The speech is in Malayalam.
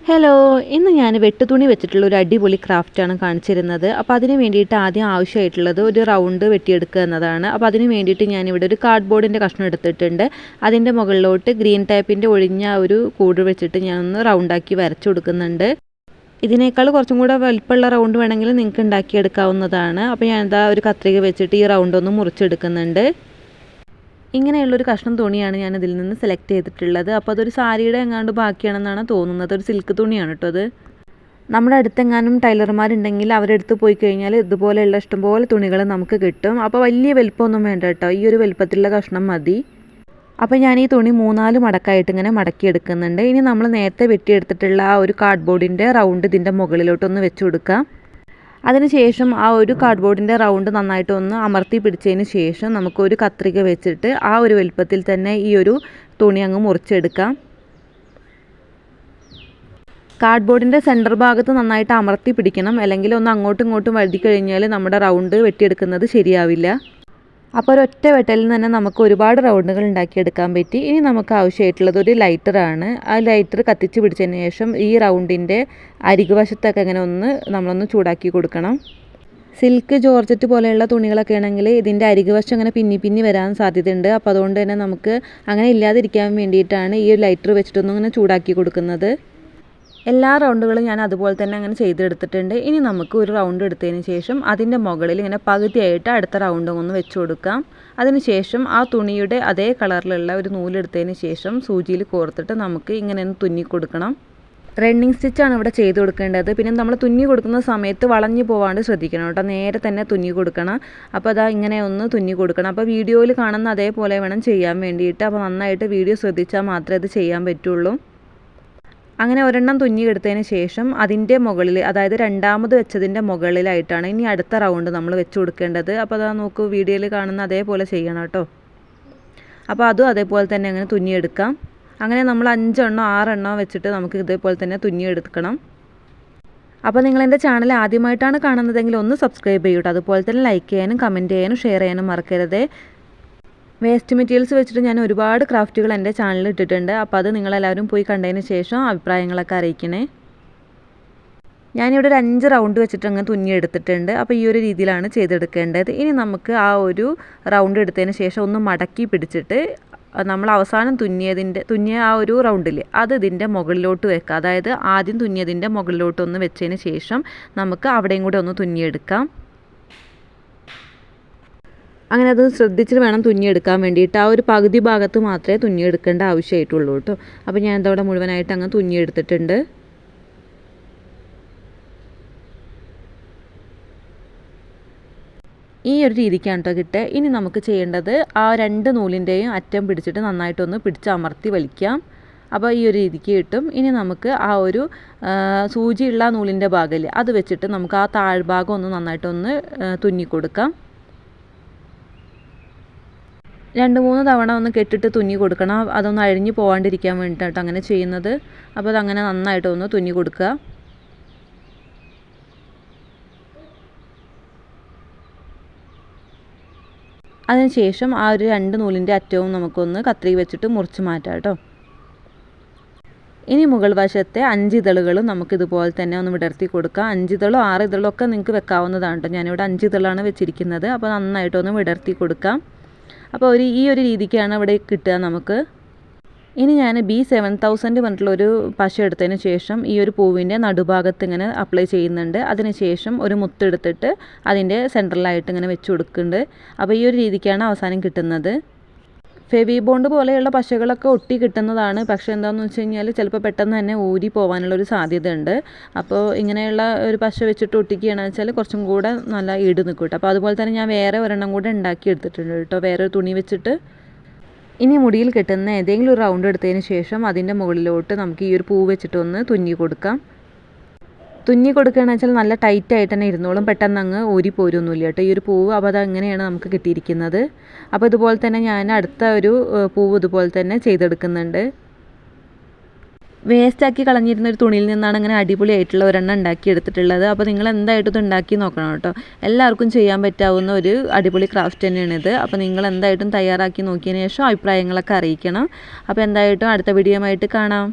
ഹലോ, ഇന്ന് ഞാൻ വെട്ടുതുണി വെച്ചിട്ടുള്ള ഒരു അടിപൊളി ക്രാഫ്റ്റാണ് കാണിച്ചിരുന്നത്. അപ്പോൾ അതിന് വേണ്ടിയിട്ട് ആദ്യം ആവശ്യമായിട്ടുള്ളത് ഒരു റൗണ്ട് വെട്ടിയെടുക്കുക എന്നതാണ്. അപ്പോൾ അതിന് വേണ്ടിയിട്ട് ഞാനിവിടെ ഒരു കാർഡ്ബോർഡിൻ്റെ കഷ്ണം എടുത്തിട്ടുണ്ട്. അതിൻ്റെ മുകളിലോട്ട് ഗ്രീൻ ടൈപ്പിൻ്റെ ഒഴിഞ്ഞ ഒരു കൂട് വെച്ചിട്ട് ഞാനൊന്ന് റൗണ്ടാക്കി വരച്ചു കൊടുക്കുന്നുണ്ട്. ഇതിനേക്കാൾ കുറച്ചും കൂടെ വലിപ്പമുള്ള റൗണ്ട് വേണമെങ്കിൽ നിങ്ങൾക്ക് ഉണ്ടാക്കിയെടുക്കാവുന്നതാണ്. അപ്പോൾ ഞാനിതാ ഒരു കത്രിക വെച്ചിട്ട് ഈ റൗണ്ട് ഒന്ന് മുറിച്ചെടുക്കുന്നുണ്ട്. ഇങ്ങനെയുള്ളൊരു കഷ്ണം തുണിയാണ് ഞാൻ ഇതിൽ നിന്ന് സെലക്ട് ചെയ്തിട്ടുള്ളത്. അപ്പോൾ അതൊരു സാരിയുടെ എങ്ങാണ്ട് ബാക്കിയാണെന്നാണ് തോന്നുന്നത്. ഒരു സിൽക്ക് തുണിയാണ് കേട്ടോ അത്. നമ്മുടെ അടുത്തെങ്ങാനും ടൈലർമാരുണ്ടെങ്കിൽ അവരുടെ അടുത്ത് പോയി കഴിഞ്ഞാൽ ഇതുപോലെയുള്ള ഇഷ്ടംപോലെ തുണികൾ നമുക്ക് കിട്ടും. അപ്പോൾ വലിയ വലിപ്പമൊന്നും വേണ്ട കേട്ടോ, ഈ ഒരു വലിപ്പത്തിലുള്ള കഷ്ണം മതി. അപ്പോൾ ഞാൻ ഈ തുണി 3-4 മടക്കായിട്ട് ഇങ്ങനെ മടക്കിയെടുക്കുന്നുണ്ട്. ഇനി നമ്മൾ നേരത്തെ വെട്ടിയെടുത്തിട്ടുള്ള ആ ഒരു കാർഡ്ബോർഡിൻ്റെ റൗണ്ട് ഇതിൻ്റെ മുകളിലോട്ടൊന്ന് വെച്ച് കൊടുക്കാം. അതിനുശേഷം ആ ഒരു കാർഡ്ബോർഡിൻ്റെ റൗണ്ട് നന്നായിട്ടൊന്ന് അമർത്തി പിടിച്ചതിന് ശേഷം നമുക്കൊരു കത്രിക വെച്ചിട്ട് ആ ഒരു വലുപ്പത്തിൽ തന്നെ ഈ ഒരു തുണി അങ്ങ് മുറിച്ചെടുക്കാം. കാർഡ്ബോർഡിൻ്റെ സെൻറ്റർ ഭാഗത്ത് നന്നായിട്ട് അമർത്തി പിടിക്കണം, അല്ലെങ്കിൽ ഒന്ന് അങ്ങോട്ടും ഇങ്ങോട്ടും വഴുതി കഴിഞ്ഞാൽ നമ്മുടെ റൗണ്ട് വെട്ടിയെടുക്കുന്നത് ശരിയാവില്ല. അപ്പോൾ ഒരൊറ്റ വെട്ടലിൽ തന്നെ നമുക്ക് ഒരുപാട് റൗണ്ടുകൾ ഉണ്ടാക്കിയെടുക്കാൻ പറ്റി. ഇനി നമുക്ക് ആവശ്യമായിട്ടുള്ളത് ഒരു ലൈറ്ററാണ്. ആ ലൈറ്റർ കത്തിച്ച് പിടിച്ചതിന് ശേഷം ഈ റൗണ്ടിൻ്റെ അരികുവശത്തൊക്കെ ഇങ്ങനെ നമ്മളൊന്ന് ചൂടാക്കി കൊടുക്കണം. സിൽക്ക് ജോർജറ്റ് പോലെയുള്ള തുണികളൊക്കെ ആണെങ്കിൽ ഇതിൻ്റെ അരികുവശം അങ്ങനെ പിന്നി വരാൻ സാധ്യതയുണ്ട്. അപ്പോൾ അതുകൊണ്ട് തന്നെ നമുക്ക് അങ്ങനെ ഇല്ലാതിരിക്കാൻ വേണ്ടിയിട്ടാണ് ഈ ലൈറ്റർ വെച്ചിട്ടൊന്നും ഇങ്ങനെ ചൂടാക്കി കൊടുക്കുന്നത്. എല്ലാ റൗണ്ടുകളും ഞാൻ അതുപോലെ തന്നെ അങ്ങനെ ചെയ്തെടുത്തിട്ടുണ്ട്. ഇനി നമുക്ക് ഒരു റൗണ്ട് എടുത്തതിന് ശേഷം അതിൻ്റെ മുകളിൽ ഇങ്ങനെ പകുതിയായിട്ട് അടുത്ത റൗണ്ട് ഒന്ന് വെച്ച് കൊടുക്കാം. അതിനുശേഷം ആ തുണിയുടെ അതേ കളറിലുള്ള ഒരു നൂലെടുത്തതിന് ശേഷം സൂചിയിൽ കോർത്തിട്ട് നമുക്ക് ഇങ്ങനെ ഒന്ന് തുന്നി കൊടുക്കണം. റണ്ണിങ് സ്റ്റിച്ചാണ് ഇവിടെ ചെയ്ത് കൊടുക്കേണ്ടത്. പിന്നെ നമ്മൾ തുന്നി കൊടുക്കുന്ന സമയത്ത് വളഞ്ഞു പോവാണ്ട് ശ്രദ്ധിക്കണം കേട്ടോ, നേരെ തന്നെ തുന്നി കൊടുക്കണം. അപ്പോൾ അതാ ഇങ്ങനെ ഒന്ന് തുന്നി കൊടുക്കണം. അപ്പോൾ വീഡിയോയിൽ കാണുന്ന അതേപോലെ വേണം ചെയ്യാൻ വേണ്ടിയിട്ട്. അപ്പോൾ നന്നായിട്ട് വീഡിയോ ശ്രദ്ധിച്ചാൽ മാത്രമേ ഇത് ചെയ്യാൻ പറ്റുള്ളൂ. അങ്ങനെ ഒരെണ്ണം തുന്നിയെടുത്തതിന് ശേഷം അതിൻ്റെ മുകളിൽ, അതായത് രണ്ടാമത് വെച്ചതിൻ്റെ മുകളിലായിട്ടാണ് ഇനി അടുത്ത റൗണ്ട് നമ്മൾ വെച്ച് കൊടുക്കേണ്ടത്. അപ്പോൾ അതാ നോക്കൂ, വീഡിയോയിൽ കാണുന്ന അതേപോലെ ചെയ്യണം കേട്ടോ. അപ്പോൾ അതും അതേപോലെ തന്നെ അങ്ങനെ തുന്നിയെടുക്കാം. അങ്ങനെ നമ്മൾ 5-6 വെച്ചിട്ട് നമുക്ക് ഇതേപോലെ തന്നെ തുന്നിയെടുക്കണം. അപ്പോൾ നിങ്ങളെൻ്റെ ചാനൽ ആദ്യമായിട്ടാണ് കാണുന്നതെങ്കിൽ ഒന്ന് സബ്സ്ക്രൈബ് ചെയ്യൂട്ടോ. അതുപോലെ തന്നെ ലൈക്ക് ചെയ്യാനും കമൻറ്റ് ചെയ്യാനും ഷെയർ ചെയ്യാനും മറക്കരുത്. വേസ്റ്റ് മെറ്റീരിയൽസ് വെച്ചിട്ട് ഞാൻ ഒരുപാട് ക്രാഫ്റ്റുകൾ എൻ്റെ ചാനലിൽ ഇട്ടിട്ടുണ്ട്. അപ്പോൾ അത് നിങ്ങളെല്ലാവരും പോയി കണ്ടതിന് ശേഷം അഭിപ്രായങ്ങളൊക്കെ അറിയിക്കണേ. ഞാനിവിടെ ഒരു 5 റൗണ്ട് വെച്ചിട്ട് അങ്ങ് തുന്നിയെടുത്തിട്ടുണ്ട്. അപ്പോൾ ഈ ഒരു രീതിയിലാണ് ചെയ്തെടുക്കേണ്ടത്. ഇനി നമുക്ക് ആ ഒരു റൗണ്ട് എടുത്തതിന് ശേഷം ഒന്ന് മടക്കി പിടിച്ചിട്ട് നമ്മൾ അവസാനം തുന്നിയ ആ ഒരു റൗണ്ടിൽ അത് ഇതിൻ്റെ മുകളിലോട്ട് വെക്കുക. അതായത് ആദ്യം തുന്നിയതിൻ്റെ മുകളിലോട്ടൊന്ന് വെച്ചതിന് ശേഷം നമുക്ക് അവിടെയും കൂടെ ഒന്ന് തുന്നിയെടുക്കാം. അങ്ങനെ അത് ശ്രദ്ധിച്ചിട്ട് വേണം തുന്നിയെടുക്കാൻ വേണ്ടിയിട്ട്. ആ ഒരു പകുതി ഭാഗത്ത് മാത്രമേ തുന്നിയെടുക്കേണ്ട ആവശ്യമായിട്ടുള്ളൂ കേട്ടോ. അപ്പോൾ ഞാൻ ഇതവിടെ മുഴുവനായിട്ട് അങ്ങ് തുന്നിയെടുത്തിട്ടുണ്ട്. ഈ ഒരു രീതിക്കാണ് കേട്ടോ കിട്ടുക. ഇനി നമുക്ക് ചെയ്യേണ്ടത് ആ 2 നൂലിൻ്റെയും അറ്റം പിടിച്ചിട്ട് നന്നായിട്ടൊന്ന് അമർത്തി വലിക്കാം. അപ്പോൾ ഈ ഒരു രീതിക്ക് കിട്ടും. ഇനി നമുക്ക് ആ ഒരു സൂചിയുള്ള നൂലിൻ്റെ ഭാഗമില്ലേ, അത് വെച്ചിട്ട് നമുക്ക് ആ താഴ്ഭാഗം ഒന്ന് നന്നായിട്ടൊന്ന് തുന്നിക്കൊടുക്കാം. 2-3 തവണ ഒന്ന് കെട്ടിട്ട് തുന്നി കൊടുക്കണം. അതൊന്ന് അഴിഞ്ഞു പോകാണ്ടിരിക്കാൻ വേണ്ടിയിട്ടാണ് അങ്ങനെ ചെയ്യുന്നത്. അപ്പോൾ അതങ്ങനെ നന്നായിട്ടൊന്ന് തുന്നി കൊടുക്കുക. അതിനുശേഷം ആ ഒരു 2 നൂലിൻ്റെ അറ്റവും നമുക്കൊന്ന് കത്രിക വെച്ചിട്ട് മുറിച്ച് മാറ്റാം കേട്ടോ. ഇനി മുകൾ വശത്തെ 5 ഇതളുകളും നമുക്കിതുപോലെ തന്നെ ഒന്ന് വിടർത്തി കൊടുക്കാം. 5 ഇതളോ 6 ഇതളോ ഒക്കെ നിങ്ങൾക്ക് വെക്കാവുന്നതാണ് കേട്ടോ. ഞാനിവിടെ 5 ഇതളാണ് വെച്ചിരിക്കുന്നത്. അപ്പോൾ നന്നായിട്ടൊന്ന് വിടർത്തി കൊടുക്കാം. അപ്പോൾ ഈ ഒരു രീതിക്കാണ് ഇവിടെ കിട്ടുക നമുക്ക്. ഇനി ഞാൻ B7000 പറഞ്ഞിട്ടുള്ളൊരു പശ എടുത്തതിന് ശേഷം ഈ ഒരു പൂവിൻ്റെ നടുഭാഗത്ത് ഇങ്ങനെ അപ്ലൈ ചെയ്യുന്നുണ്ട്. അതിനുശേഷം ഒരു മുത്തെടുത്തിട്ട് അതിൻ്റെ സെൻറ്ററിലായിട്ട് ഇങ്ങനെ വെച്ച് കൊടുക്കുന്നുണ്ട്. അപ്പോൾ ഈ ഒരു രീതിക്കാണ് അവസാനം കിട്ടുന്നത്. ഫെവി ബോണ്ട് പോലെയുള്ള പശകളൊക്കെ ഒട്ടി കിട്ടുന്നതാണ്. പക്ഷേ എന്താണെന്ന് വെച്ച് കഴിഞ്ഞാൽ ചിലപ്പോൾ പെട്ടെന്ന് തന്നെ ഊരി പോകാനുള്ളൊരു സാധ്യത ഉണ്ട്. അപ്പോൾ ഇങ്ങനെയുള്ള ഒരു പശ വെച്ചിട്ട് ഒട്ടിക്കുകയാണെന്ന് വെച്ചാൽ കുറച്ചും കൂടെ നല്ല ഈട് നിൽക്കും കേട്ടോ. അപ്പോൾ അതുപോലെ തന്നെ ഞാൻ വേറെ ഒരെണ്ണം കൂടെ ഉണ്ടാക്കി എടുത്തിട്ടുണ്ട് കേട്ടോ, വേറെ തുണി വെച്ചിട്ട്. ഇനി മുടിയിൽ കെട്ടുന്ന ഏതെങ്കിലും ഒരു റൗണ്ട് എടുത്തതിന് ശേഷം അതിൻ്റെ മുകളിലോട്ട് നമുക്ക് ഈ ഒരു പൂ വെച്ചിട്ടൊന്ന് തുന്നി കൊടുക്കാം. തുന്നി കൊടുക്കുകയാണെന്ന് വെച്ചാൽ നല്ല ടൈറ്റായിട്ട് തന്നെ ഇരുന്നോളും, പെട്ടെന്ന് അങ്ങ് ഊരി പോരൊന്നുമില്ല കേട്ടോ ഈ ഒരു പൂവ്. അപ്പോൾ അതങ്ങനെയാണ് നമുക്ക് കിട്ടിയിരിക്കുന്നത്. അപ്പോൾ ഇതുപോലെ തന്നെ ഞാൻ അടുത്ത ഒരു പൂവ് ഇതുപോലെ തന്നെ ചെയ്തെടുക്കുന്നുണ്ട്. വേസ്റ്റാക്കി കളഞ്ഞിരുന്ന ഒരു തുണിയിൽ നിന്നാണ് അങ്ങനെ അടിപൊളിയായിട്ടുള്ള ഒരെണ്ണം ഉണ്ടാക്കിയെടുത്തിട്ടുള്ളത്. അപ്പോൾ നിങ്ങൾ എന്തായിട്ടും ഇത് ഉണ്ടാക്കി നോക്കണം കേട്ടോ. എല്ലാവർക്കും ചെയ്യാൻ പറ്റാവുന്ന ഒരു അടിപൊളി ക്രാഫ്റ്റ് തന്നെയാണിത്. അപ്പോൾ നിങ്ങൾ എന്തായിട്ടും തയ്യാറാക്കി നോക്കിയതിന് ശേഷം അഭിപ്രായങ്ങളൊക്കെ അറിയിക്കണം. അപ്പോൾ എന്തായിട്ടും അടുത്ത വീഡിയോ ആയിട്ട് കാണാം.